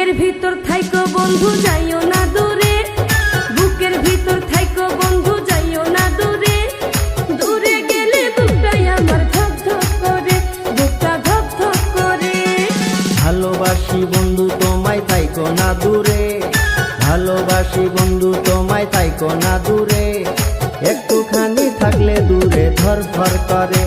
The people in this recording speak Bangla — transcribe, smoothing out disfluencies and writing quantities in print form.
বুকের ভিতর থাইকো বন্ধু যাইও না দূরে, বুকের ভিতর থাইকো বন্ধু যাইও না দূরে। দূরে গেলে বুকটাই আমার ধক ধক করে, বুকটা ধক ধক করে। ভালোবাসি বন্ধু তোমায় থাইকো না দূরে, ভালোবাসি বন্ধু তোমায় থাইকো না দূরে। একটুখানি থাকলে দূরে ধর ধর করে।